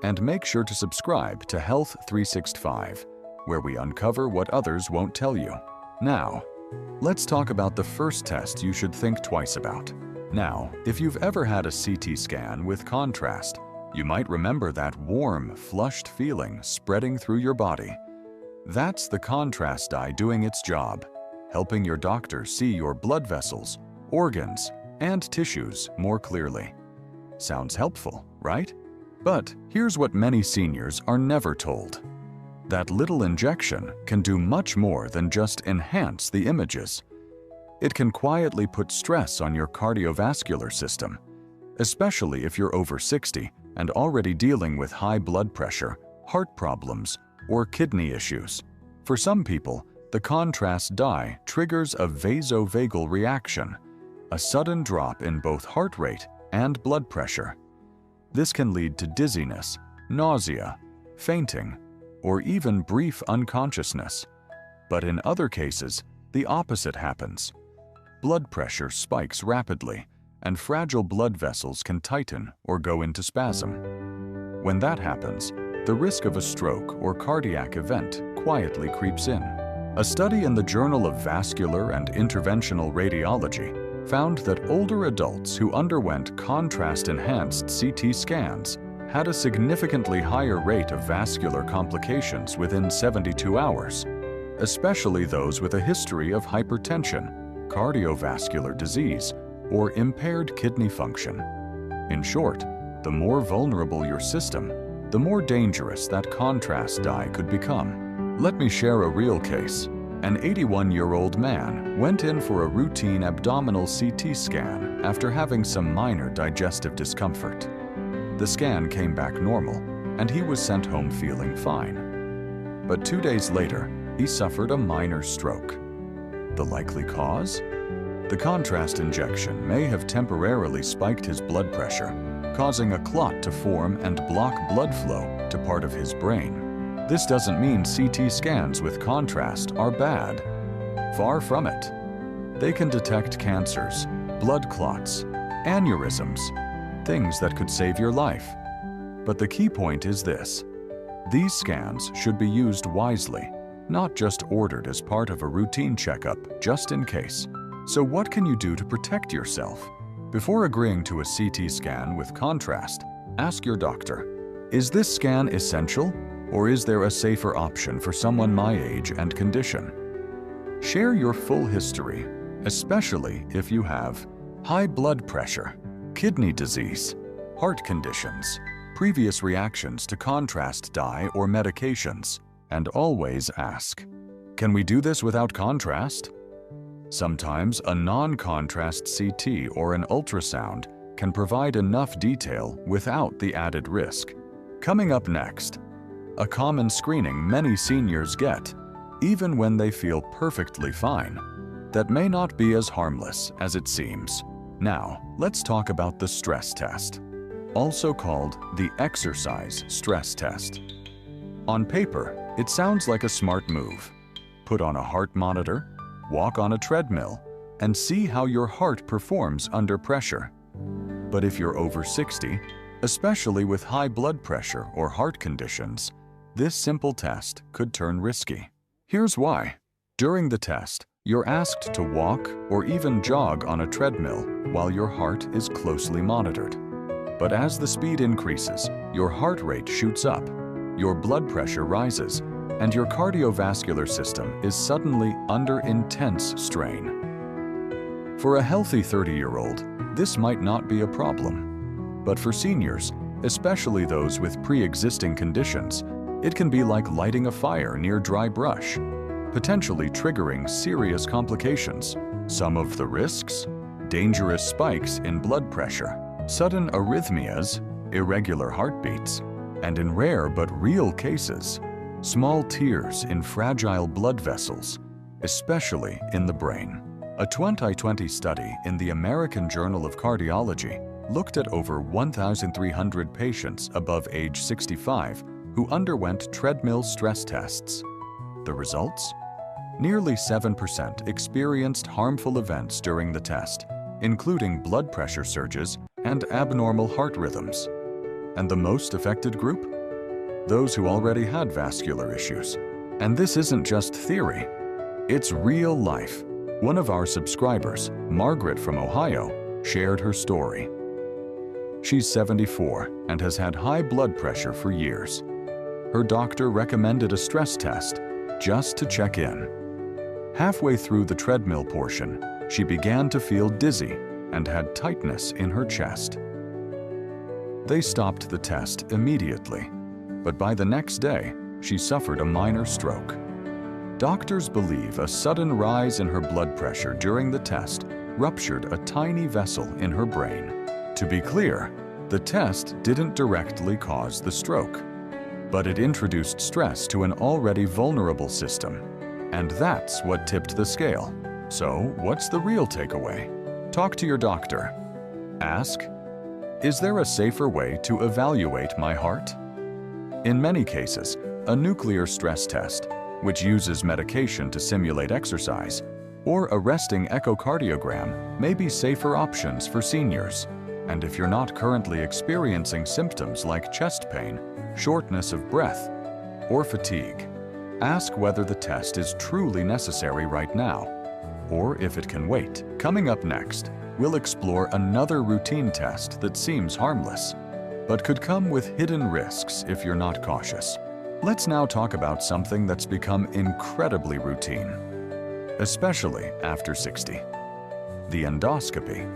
And make sure to subscribe to Health 365, where we uncover what others won't tell you. Now, let's talk about the first test you should think twice about. Now, if you've ever had a CT scan with contrast, you might remember that warm, flushed feeling spreading through your body. That's the contrast dye doing its job, helping your doctor see your blood vessels, organs, and tissues more clearly. Sounds helpful, right? But here's what many seniors are never told. That little injection can do much more than just enhance the images. It can quietly put stress on your cardiovascular system, especially if you're over 60 and already dealing with high blood pressure, heart problems, or kidney issues. For some people, the contrast dye triggers a vasovagal reaction, a sudden drop in both heart rate and blood pressure. This can lead to dizziness, nausea, fainting, or even brief unconsciousness. But in other cases, the opposite happens. Blood pressure spikes rapidly, and fragile blood vessels can tighten or go into spasm. When that happens, the risk of a stroke or cardiac event quietly creeps in. A study in the Journal of Vascular and Interventional Radiology found that older adults who underwent contrast-enhanced CT scans had a significantly higher rate of vascular complications within 72 hours, especially those with a history of hypertension, cardiovascular disease, or impaired kidney function. In short, the more vulnerable your system, the more dangerous that contrast dye could become. Let me share a real case. An 81-year-old man went in for a routine abdominal CT scan after having some minor digestive discomfort. The scan came back normal, and he was sent home feeling fine. But 2 days later, he suffered a minor stroke. The likely cause? The contrast injection may have temporarily spiked his blood pressure, causing a clot to form and block blood flow to part of his brain. This doesn't mean CT scans with contrast are bad. Far from it. They can detect cancers, blood clots, aneurysms, things that could save your life. But the key point is this: these scans should be used wisely, not just ordered as part of a routine checkup just in case. So what can you do to protect yourself? Before agreeing to a CT scan with contrast, Ask your doctor, is this scan essential, or is there a safer option for someone my age and condition? Share your full history, especially if you have high blood pressure, kidney disease, heart conditions, previous reactions to contrast dye or medications, and always ask, can we do this without contrast? Sometimes a non-contrast CT or an ultrasound can provide enough detail without the added risk. Coming up next, a common screening many seniors get, even when they feel perfectly fine, that may not be as harmless as it seems. Now, let's talk about the stress test, also called the exercise stress test. On paper, it sounds like a smart move. Put on a heart monitor, walk on a treadmill, and see how your heart performs under pressure. But if you're over 60, especially with high blood pressure or heart conditions, this simple test could turn risky. Here's why. During the test, you're asked to walk or even jog on a treadmill while your heart is closely monitored. But as the speed increases, your heart rate shoots up, your blood pressure rises, and your cardiovascular system is suddenly under intense strain. For a healthy 30-year-old, this might not be a problem. But for seniors, especially those with pre-existing conditions, it can be like lighting a fire near dry brush, potentially triggering serious complications. Some of the risks: dangerous spikes in blood pressure, sudden arrhythmias, irregular heartbeats, and in rare but real cases, small tears in fragile blood vessels, especially in the brain. A 2020 study in the American Journal of Cardiology looked at over 1,300 patients above age 65 who underwent treadmill stress tests. The results? Nearly 7% experienced harmful events during the test, including blood pressure surges and abnormal heart rhythms. And the most affected group? Those who already had vascular issues. And this isn't just theory, it's real life. One of our subscribers, Margaret from Ohio, shared her story. She's 74 and has had high blood pressure for years. Her doctor recommended a stress test just to check in. Halfway through the treadmill portion, she began to feel dizzy and had tightness in her chest. They stopped the test immediately, but by the next day, she suffered a minor stroke. Doctors believe a sudden rise in her blood pressure during the test ruptured a tiny vessel in her brain. To be clear, the test didn't directly cause the stroke, but it introduced stress to an already vulnerable system, and that's what tipped the scale. So, what's the real takeaway? Talk to your doctor. Ask, is there a safer way to evaluate my heart? In many cases, a nuclear stress test, which uses medication to simulate exercise, or a resting echocardiogram may be safer options for seniors. And if you're not currently experiencing symptoms like chest pain, shortness of breath, or fatigue, ask whether the test is truly necessary right now, or if it can wait. Coming up next, we'll explore another routine test that seems harmless, but could come with hidden risks if you're not cautious. Let's now talk about something that's become incredibly routine, especially after 60. The endoscopy.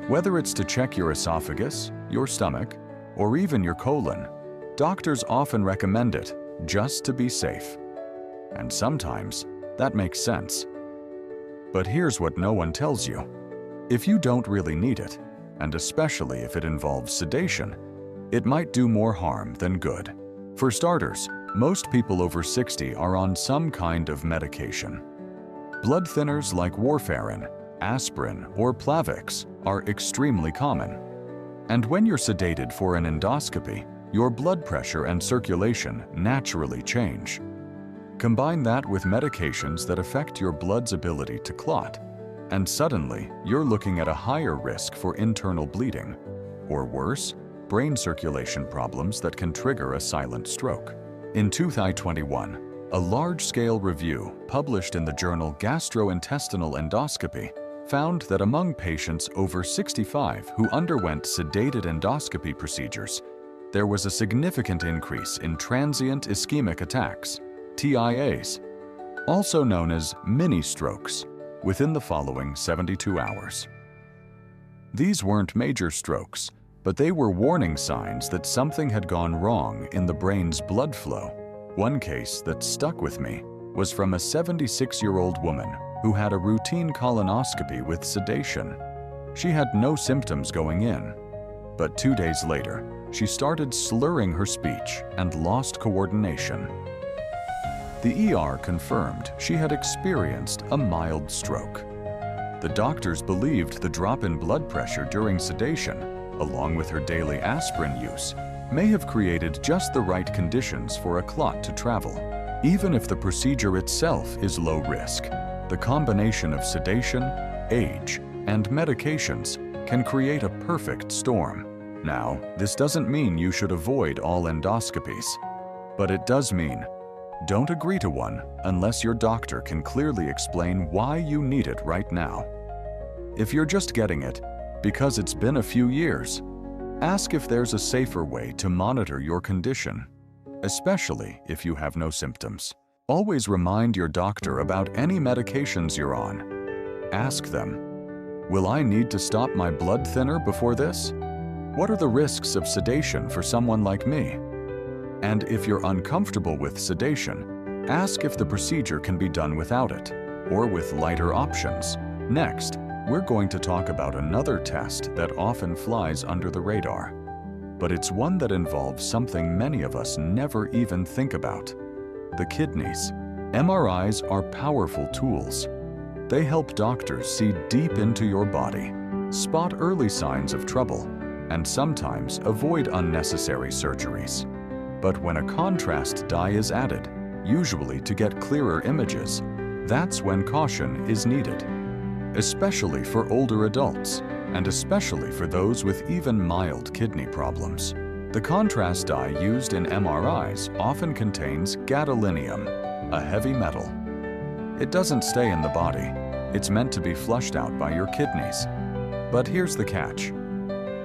Whether it's to check your esophagus, your stomach, or even your colon, doctors often recommend it just to be safe. And sometimes that makes sense. But here's what no one tells you. If you don't really need it, and especially if it involves sedation, it might do more harm than good. For starters, most people over 60 are on some kind of medication. Blood thinners like warfarin, aspirin, or Plavix are extremely common. And when you're sedated for an endoscopy, your blood pressure and circulation naturally change. Combine that with medications that affect your blood's ability to clot, and suddenly you're looking at a higher risk for internal bleeding, or worse, brain circulation problems that can trigger a silent stroke. In 2021, a large-scale review published in the journal Gastrointestinal Endoscopy found that among patients over 65 who underwent sedated endoscopy procedures, there was a significant increase in transient ischemic attacks, TIAs, also known as mini-strokes, within the following 72 hours. These weren't major strokes, but they were warning signs that something had gone wrong in the brain's blood flow. One case that stuck with me was from a 76-year-old woman who had a routine colonoscopy with sedation. She had no symptoms going in, but 2 days later, she started slurring her speech and lost coordination. The ER confirmed she had experienced a mild stroke. The doctors believed the drop in blood pressure during sedation, along with her daily aspirin use, may have created just the right conditions for a clot to travel. Even if the procedure itself is low risk, the combination of sedation, age, and medications can create a perfect storm. Now, this doesn't mean you should avoid all endoscopies, but it does mean don't agree to one unless your doctor can clearly explain why you need it right now. If you're just getting it because it's been a few years, ask if there's a safer way to monitor your condition, especially if you have no symptoms. Always remind your doctor about any medications you're on. Ask them, will I need to stop my blood thinner before this? What are the risks of sedation for someone like me? And if you're uncomfortable with sedation, ask if the procedure can be done without it, or with lighter options. Next, we're going to talk about another test that often flies under the radar, but it's one that involves something many of us never even think about: the kidneys. MRIs are powerful tools. They help doctors see deep into your body, spot early signs of trouble, and sometimes avoid unnecessary surgeries. But when a contrast dye is added, usually to get clearer images, that's when caution is needed, especially for older adults, and especially for those with even mild kidney problems. The contrast dye used in MRIs often contains gadolinium, a heavy metal. It doesn't stay in the body. It's meant to be flushed out by your kidneys. But here's the catch.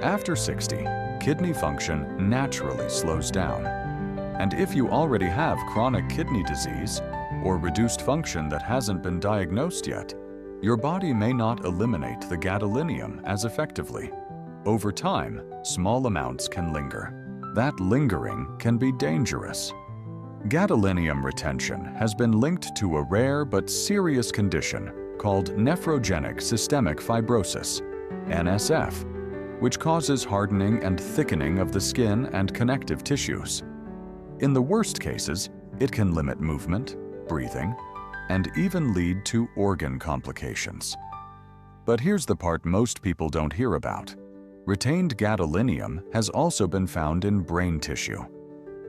After 60, kidney function naturally slows down. And if you already have chronic kidney disease or reduced function that hasn't been diagnosed yet, your body may not eliminate the gadolinium as effectively. Over time, small amounts can linger. That lingering can be dangerous. Gadolinium retention has been linked to a rare but serious condition called nephrogenic systemic fibrosis, NSF, which causes hardening and thickening of the skin and connective tissues. In the worst cases, it can limit movement, breathing, and even lead to organ complications. But here's the part most people don't hear about. Retained gadolinium has also been found in brain tissue,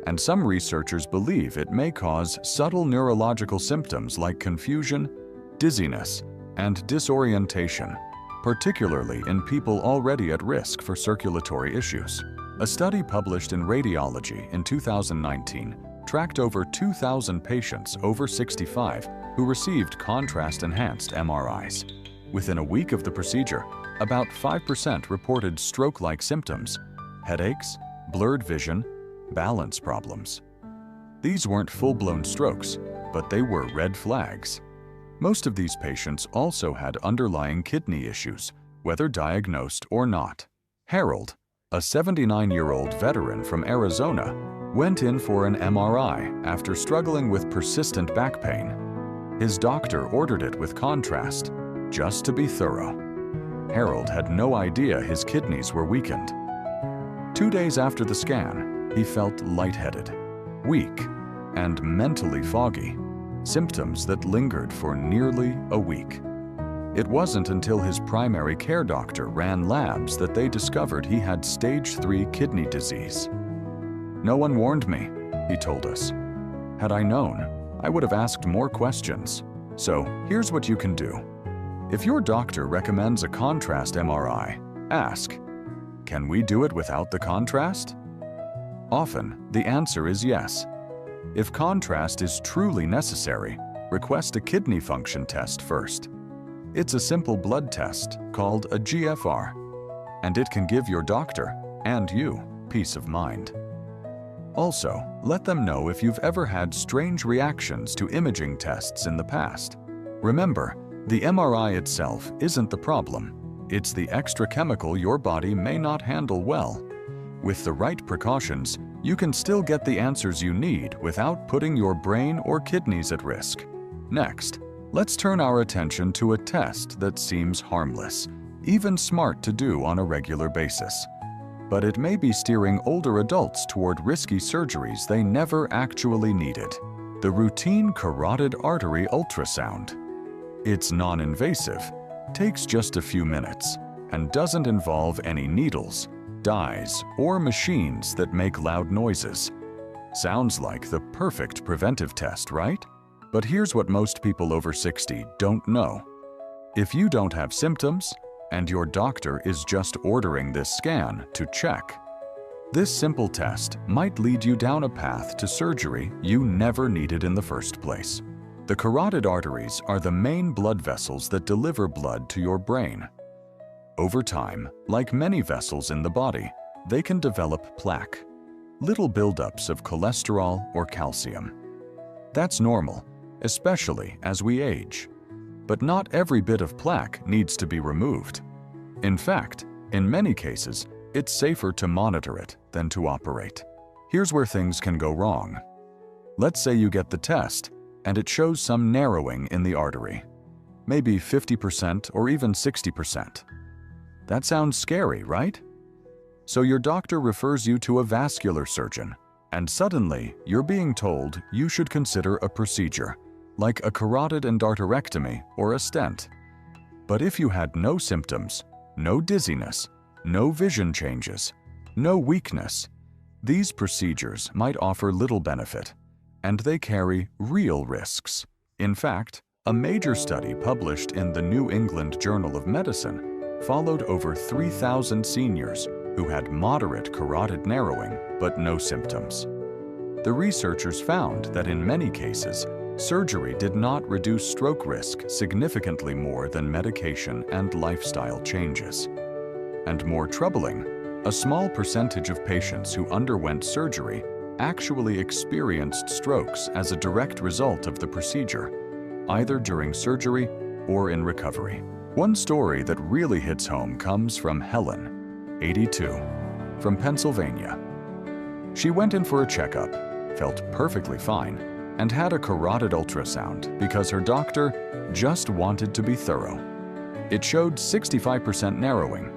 and some researchers believe it may cause subtle neurological symptoms like confusion, dizziness, and disorientation, particularly in people already at risk for circulatory issues. A study published in Radiology in 2019 tracked over 2,000 patients over 65 who received contrast-enhanced MRIs. Within a week of the procedure, about 5% reported stroke-like symptoms, headaches, blurred vision, balance problems. These weren't full-blown strokes, but they were red flags. Most of these patients also had underlying kidney issues, whether diagnosed or not. Harold, a 79-year-old veteran from Arizona, went in for an MRI after struggling with persistent back pain. His doctor ordered it with contrast, just to be thorough. Harold had no idea his kidneys were weakened. 2 days after the scan, he felt lightheaded, weak, and mentally foggy, symptoms that lingered for nearly a week. It wasn't until his primary care doctor ran labs that they discovered he had stage 3 kidney disease. "No one warned me," he told us. "Had I known, I would have asked more questions." So here's what you can do. If your doctor recommends a contrast MRI, ask, "Can we do it without the contrast?" Often, the answer is yes. If contrast is truly necessary, request a kidney function test first. It's a simple blood test called a GFR, and it can give your doctor and you peace of mind. Also, let them know if you've ever had strange reactions to imaging tests in the past. Remember, the MRI itself isn't the problem. It's the extra chemical your body may not handle well. With the right precautions, you can still get the answers you need without putting your brain or kidneys at risk. Next, let's turn our attention to a test that seems harmless, even smart to do on a regular basis. But it may be steering older adults toward risky surgeries they never actually needed: the routine carotid artery ultrasound. It's non-invasive, takes just a few minutes, and doesn't involve any needles, dyes, or machines that make loud noises. Sounds like the perfect preventive test, right? But here's what most people over 60 don't know. If you don't have symptoms, and your doctor is just ordering this scan to check, this simple test might lead you down a path to surgery you never needed in the first place. The carotid arteries are the main blood vessels that deliver blood to your brain. Over time, like many vessels in the body, they can develop plaque, little buildups of cholesterol or calcium. That's normal, especially as we age. But not every bit of plaque needs to be removed. In fact, in many cases, it's safer to monitor it than to operate. Here's where things can go wrong. Let's say you get the test, and it shows some narrowing in the artery, maybe 50% or even 60%. That sounds scary, right? So your doctor refers you to a vascular surgeon, and suddenly you're being told you should consider a procedure, like a carotid endarterectomy or a stent. But if you had no symptoms, no dizziness, no vision changes, no weakness, these procedures might offer little benefit, and they carry real risks. In fact, a major study published in the New England Journal of Medicine followed over 3,000 seniors who had moderate carotid narrowing but no symptoms. The researchers found that in many cases, surgery did not reduce stroke risk significantly more than medication and lifestyle changes. And more troubling, a small percentage of patients who underwent surgery actually experienced strokes as a direct result of the procedure, either during surgery or in recovery. One story that really hits home comes from Helen, 82, from Pennsylvania. She went in for a checkup, felt perfectly fine, and had a carotid ultrasound because her doctor just wanted to be thorough. It showed 65% narrowing.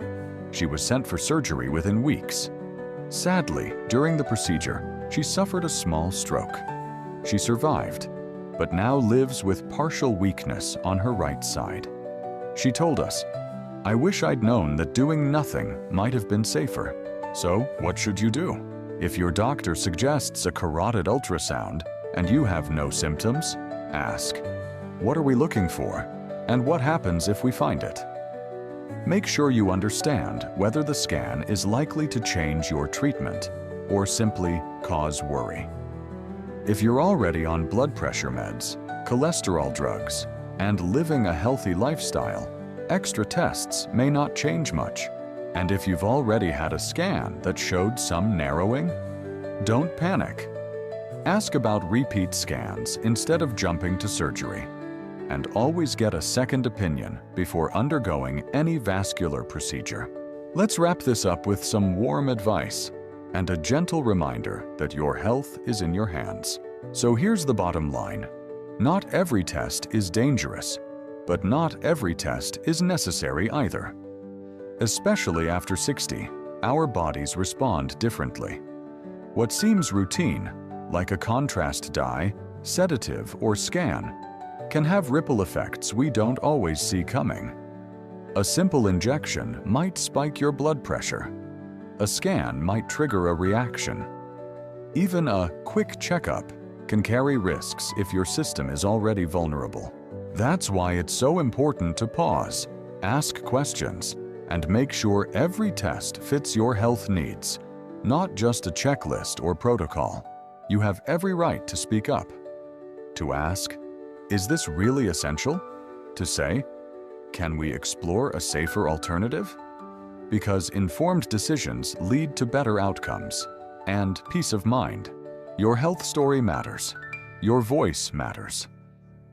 She was sent for surgery within weeks. Sadly, during the procedure, she suffered a small stroke. She survived, but now lives with partial weakness on her right side. She told us, "I wish I'd known that doing nothing might have been safer." So, what should you do? If your doctor suggests a carotid ultrasound and you have no symptoms, ask, "What are we looking for? And what happens if we find it?" Make sure you understand whether the scan is likely to change your treatment or simply cause worry. If you're already on blood pressure meds, cholesterol drugs, and living a healthy lifestyle, extra tests may not change much. And if you've already had a scan that showed some narrowing, don't panic. Ask about repeat scans instead of jumping to surgery. And always get a second opinion before undergoing any vascular procedure. Let's wrap this up with some warm advice and a gentle reminder that your health is in your hands. So here's the bottom line. Not every test is dangerous, but not every test is necessary either. Especially after 60, our bodies respond differently. What seems routine, like a contrast dye, sedative, or scan, can have ripple effects we don't always see coming. A simple injection might spike your blood pressure. A scan might trigger a reaction. Even a quick checkup can carry risks if your system is already vulnerable. That's why it's so important to pause, ask questions, and make sure every test fits your health needs, not just a checklist or protocol. You have every right to speak up, to ask, "Is this really essential?" To say, "Can we explore a safer alternative?" because informed decisions lead to better outcomes and peace of mind. Your health story matters. Your voice matters.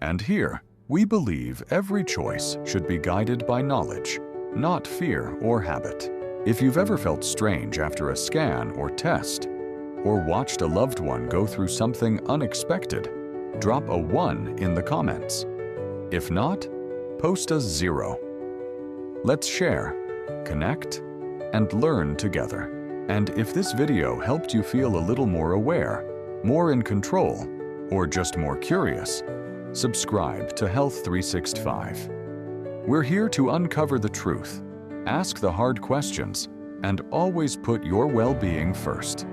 And here, we believe every choice should be guided by knowledge, not fear or habit. If you've ever felt strange after a scan or test, or watched a loved one go through something unexpected, drop a 1 in the comments. If not, post a 0. Let's share, connect, and learn together. And if this video helped you feel a little more aware, more in control, or just more curious, subscribe to Health 365. We're here to uncover the truth, ask the hard questions, and always put your well-being first.